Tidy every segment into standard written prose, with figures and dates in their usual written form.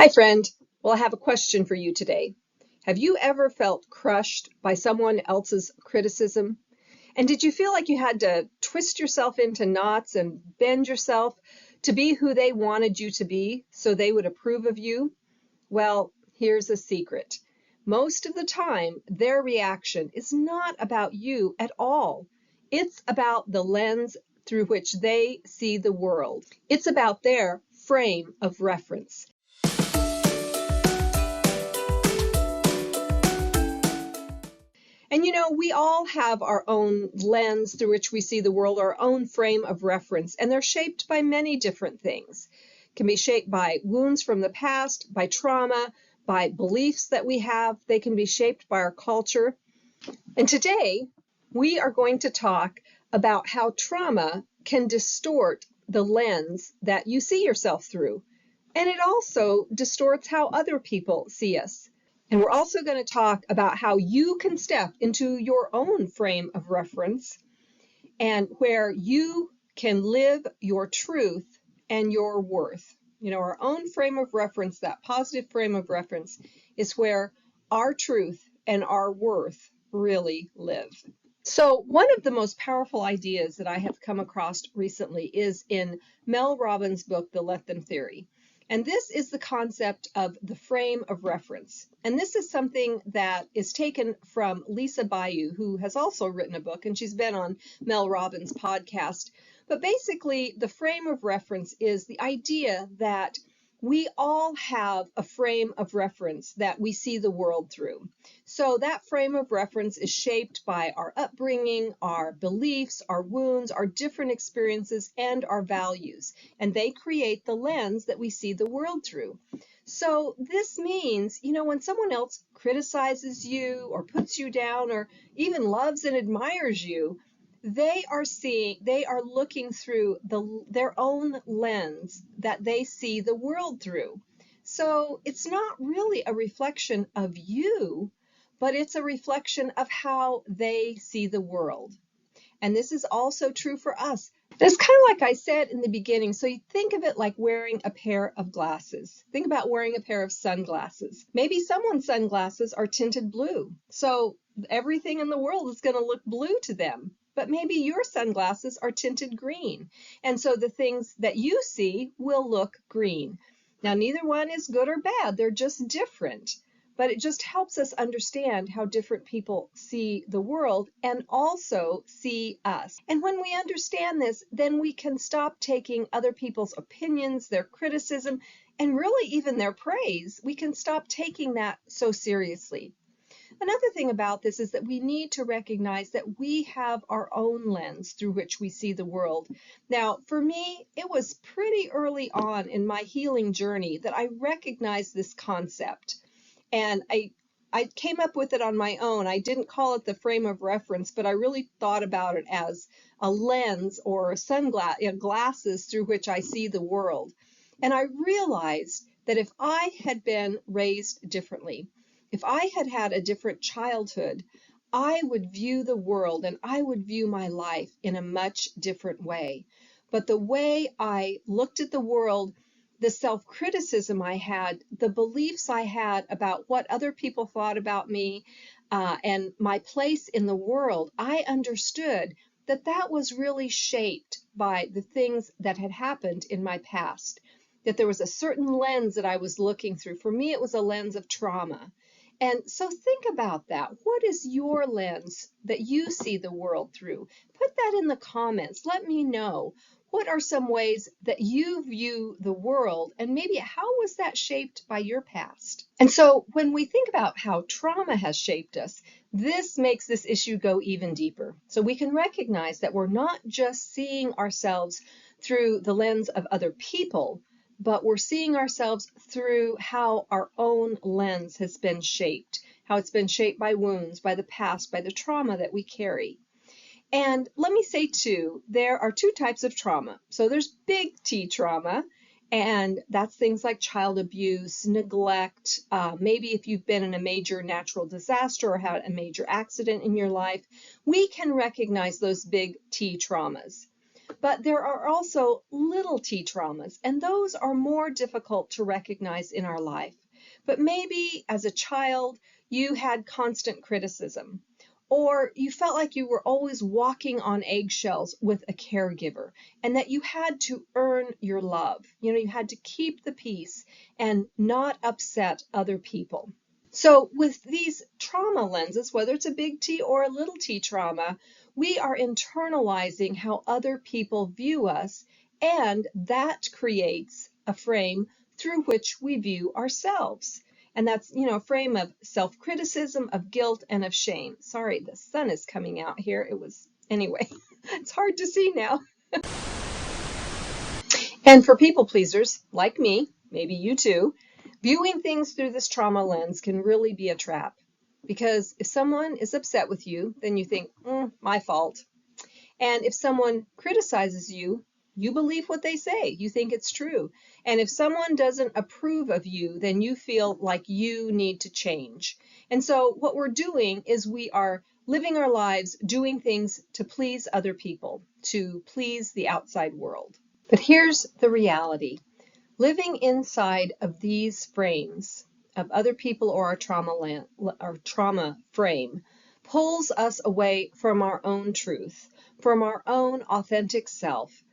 Hi, friend. Well, I have a question for you today. Have you ever felt crushed by someone else's criticism? And did you feel like you had to twist yourself into knots and bend yourself to be who they wanted you to be so they would approve of you? Well, here's a secret. Most of the time, their reaction is not about you at all. It's about the lens through which they see the world. It's about their frame of reference. And we all have our own lens through which we see the world, our own frame of reference, and they're shaped by many different things. Can be shaped by wounds from the past, by trauma, by beliefs that we have. They can be shaped by our culture. And today, we are going to talk about how trauma can distort the lens that you see yourself through. And it also distorts how other people see us. And we're also going to talk about how you can step into your own frame of reference and where you can live your truth and your worth. Our own frame of reference, that positive frame of reference, is where our truth and our worth really live. So one of the most powerful ideas that I have come across recently is in Mel Robbins' book, The Let Them Theory. And this is the concept of the frame of reference. And this is something that is taken from Lisa Bilyeu, who has also written a book, and she's been on Mel Robbins' podcast. But basically, the frame of reference is the idea that we all have a frame of reference that we see the world through. So that frame of reference is shaped by our upbringing, our beliefs, our wounds, our different experiences, and our values. And they create the lens that we see the world through. So this means, when someone else criticizes you or puts you down or even loves and admires you, they are looking through their own lens that they see the world through. So it's not really a reflection of you, but it's a reflection of how they see the world. And this is also true for us. It's kind of like I said in the beginning. So you think of it like wearing a pair of glasses. Think about wearing a pair of sunglasses. Maybe someone's sunglasses are tinted blue. So everything in the world is going to look blue to them. But maybe your sunglasses are tinted green. And so the things that you see will look green. Now, neither one is good or bad. They're just different. But it just helps us understand how different people see the world and also see us. And when we understand this, then we can stop taking other people's opinions, their criticism, and really even their praise. We can stop taking that so seriously. Another thing about this is that we need to recognize that we have our own lens through which we see the world. Now, for me, it was pretty early on in my healing journey that I recognized this concept. And I came up with it on my own. I didn't call it the frame of reference, but I really thought about it as a lens or glasses through which I see the world. And I realized that if I had been raised differently, if I had had a different childhood, I would view the world and I would view my life in a much different way. But the way I looked at the world, the self-criticism I had, the beliefs I had about what other people thought about me, and my place in the world, I understood that that was really shaped by the things that had happened in my past, that there was a certain lens that I was looking through. For me, it was a lens of trauma. And so think about that. What is your lens that you see the world through? Put that in the comments. Let me know. What are some ways that you view the world, and maybe how was that shaped by your past? And so when we think about how trauma has shaped us, this makes this issue go even deeper. So we can recognize that we're not just seeing ourselves through the lens of other people, but we're seeing ourselves through how our own lens has been shaped, how it's been shaped by wounds, by the past, by the trauma that we carry. And let me say too, there are two types of trauma. So there's big T trauma, and that's things like child abuse, neglect, maybe if you've been in a major natural disaster or had a major accident in your life, we can recognize those big T traumas. But there are also little t traumas, and those are more difficult to recognize in our life. But maybe as a child, you had constant criticism, or you felt like you were always walking on eggshells with a caregiver, and that you had to earn your love. You had to keep the peace and not upset other people. So with these trauma lenses, whether it's a big T or a little t trauma, we are internalizing how other people view us, and that creates a frame through which we view ourselves. And that's, a frame of self-criticism, of guilt, and of shame. Sorry, the sun is coming out here. Anyway, it's hard to see now. And for people pleasers like me, maybe you too, viewing things through this trauma lens can really be a trap. Because if someone is upset with you, then you think, my fault. And if someone criticizes you, you believe what they say. You think it's true. And if someone doesn't approve of you, then you feel like you need to change. And so what we're doing is we are living our lives doing things to please other people, to please the outside world. But here's the reality. Living inside of these frames of other people or our trauma frame pulls us away from our own truth, from our own authentic self.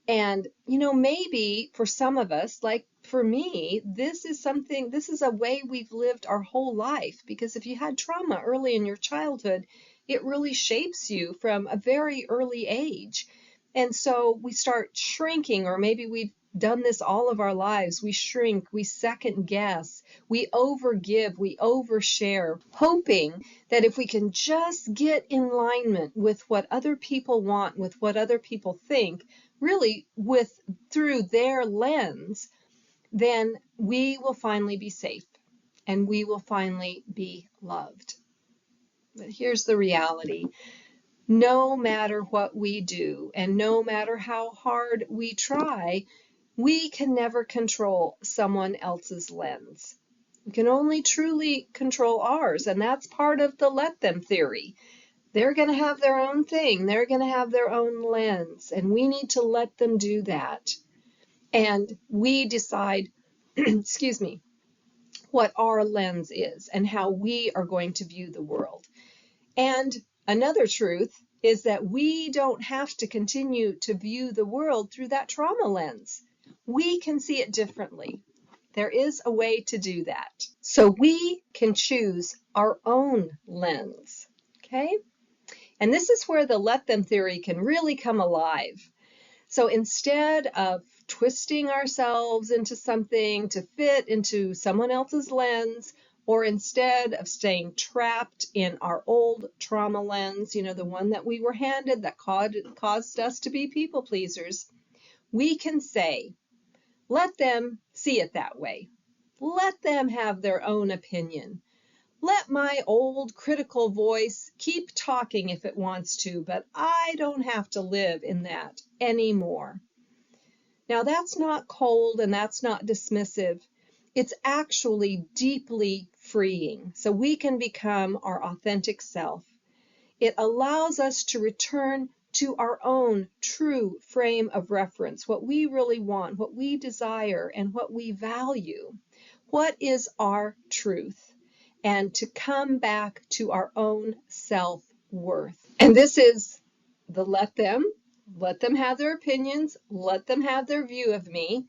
And, maybe for some of us, like for me, this is a way we've lived our whole life. Because if you had trauma early in your childhood, it really shapes you from a very early age. And so we start shrinking, or maybe we've done this all of our lives. We shrink, we second guess, we overgive, we overshare, hoping that if we can just get in alignment with what other people want, with what other people think, really through their lens, then we will finally be safe and we will finally be loved. But here's the reality. No matter what we do, and no matter how hard we try, we can never control someone else's lens. We can only truly control ours, and that's part of the let them theory. They're going to have their own thing. They're going to have their own lens, and we need to let them do that. And we decide, excuse me, what our lens is and how we are going to view the world. And another truth is that we don't have to continue to view the world through that trauma lens. We can see it differently. There is a way to do that. So we can choose our own lens, okay? And this is where the let them theory can really come alive. So instead of twisting ourselves into something to fit into someone else's lens, or instead of staying trapped in our old trauma lens, the one that we were handed that caused us to be people pleasers, we can say, let them see it that way. Let them have their own opinion. Let my old critical voice keep talking if it wants to, but I don't have to live in that anymore. Now, that's not cold and that's not dismissive. It's actually deeply freeing, so we can become our authentic self. It allows us to return to our own true frame of reference, what we really want, what we desire, and what we value. What is our truth? And to come back to our own self-worth. And this is the let them have their opinions, let them have their view of me.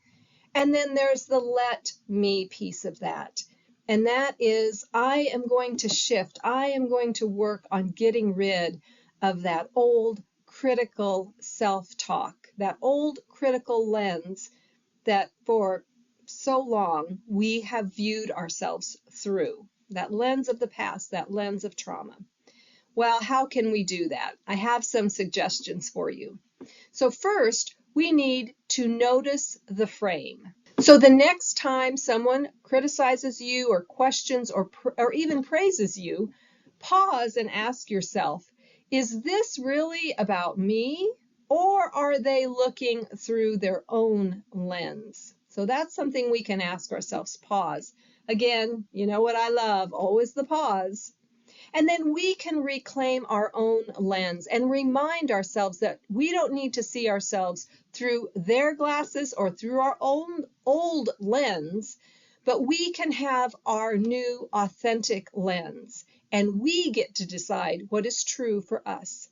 And then there's the let me piece of that. And that is, I am going to shift. I am going to work on getting rid of that old critical self-talk, that old critical lens that for so long we have viewed ourselves through. That lens of the past, that lens of trauma. Well, how can we do that? I have some suggestions for you. So first, we need to notice the frame. So the next time someone criticizes you or questions or even praises you, pause and ask yourself, is this really about me, or are they looking through their own lens? So that's something we can ask ourselves. Pause. Again, you know what I love, always the pause. And then we can reclaim our own lens and remind ourselves that we don't need to see ourselves through their glasses or through our own old lens, but we can have our new authentic lens, and we get to decide what is true for us.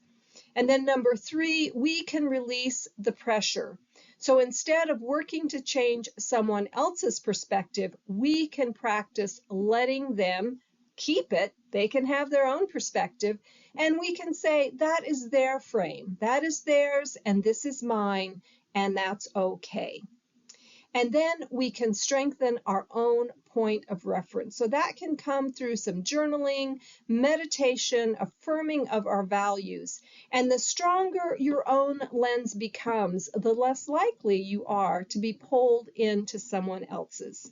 And then number 3, we can release the pressure. So instead of working to change someone else's perspective, we can practice letting them keep it. They can have their own perspective, and we can say that is their frame, that is theirs, and this is mine, and that's okay. And then we can strengthen our own point of reference. So that can come through some journaling, meditation, affirming of our values. And the stronger your own lens becomes, the less likely you are to be pulled into someone else's.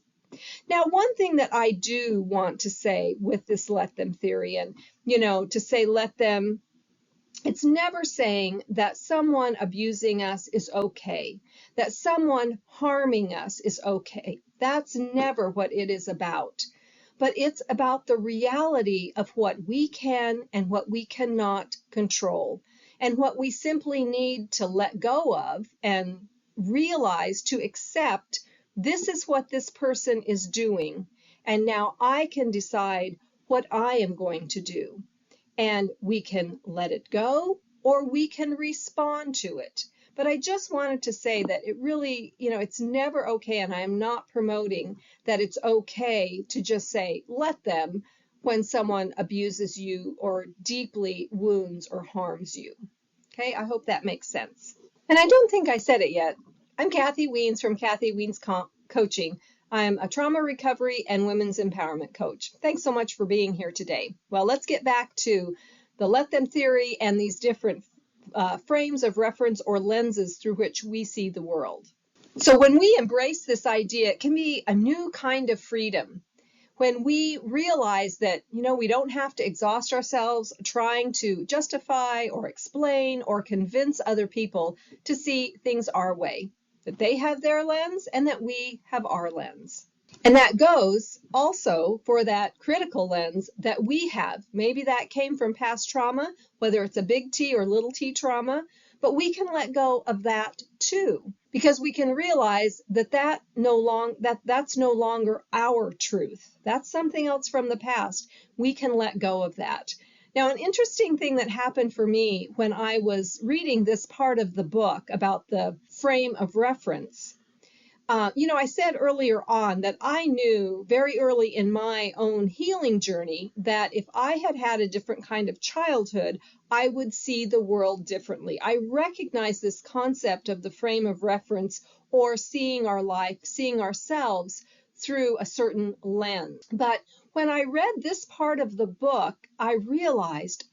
Now, one thing that I do want to say with this let them theory, and, to say let them, it's never saying that someone abusing us is okay, that someone harming us is okay. That's never what it is about. But it's about the reality of what we can and what we cannot control, and what we simply need to let go of and realize, to accept, this is what this person is doing, and now I can decide what I am going to do. And we can let it go, or we can respond to it. But I just wanted to say that it really, it's never okay, and I am not promoting that it's okay to just say, let them, when someone abuses you or deeply wounds or harms you. Okay, I hope that makes sense. And I don't think I said it yet. I'm Kathy Wiens from Kathy Wiens Coaching. I'm a trauma recovery and women's empowerment coach. Thanks so much for being here today. Well, let's get back to the let them theory and these different frames of reference or lenses through which we see the world. So when we embrace this idea, it can be a new kind of freedom. When we realize that, we don't have to exhaust ourselves trying to justify or explain or convince other people to see things our way, that they have their lens and that we have our lens. And that goes also for that critical lens that we have. Maybe that came from past trauma, whether it's a big T or little t trauma, but we can let go of that too, because we can realize that that's no longer our truth. That's something else from the past. We can let go of that. Now, an interesting thing that happened for me when I was reading this part of the book about the frame of reference, I said earlier on that I knew very early in my own healing journey that if I had had a different kind of childhood, I would see the world differently. I recognize this concept of the frame of reference, or seeing our life, seeing ourselves through a certain lens. But when I read this part of the book, I realized,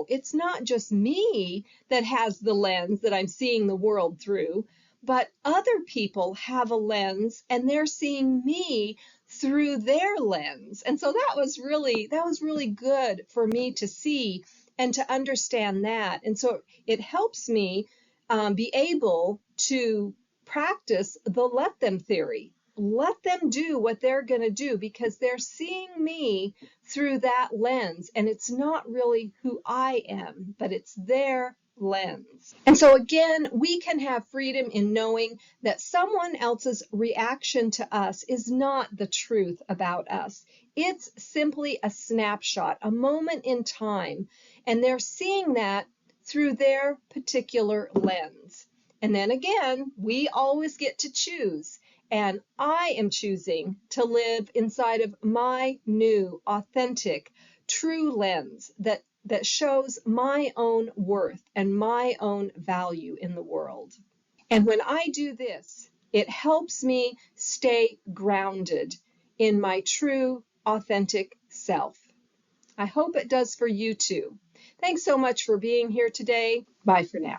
it's not just me that has the lens that I'm seeing the world through, but other people have a lens and they're seeing me through their lens. And so that was really good for me to see and to understand that. And so it helps me be able to practice the let them theory. Let them do what they're going to do, because they're seeing me through that lens, and it's not really who I am, but it's their lens. And so again, we can have freedom in knowing that someone else's reaction to us is not the truth about us. It's simply a snapshot, a moment in time, and they're seeing that through their particular lens. And then again, we always get to choose. And I am choosing to live inside of my new, authentic, true lens that shows my own worth and my own value in the world. And when I do this, it helps me stay grounded in my true, authentic self. I hope it does for you too. Thanks so much for being here today. Bye for now.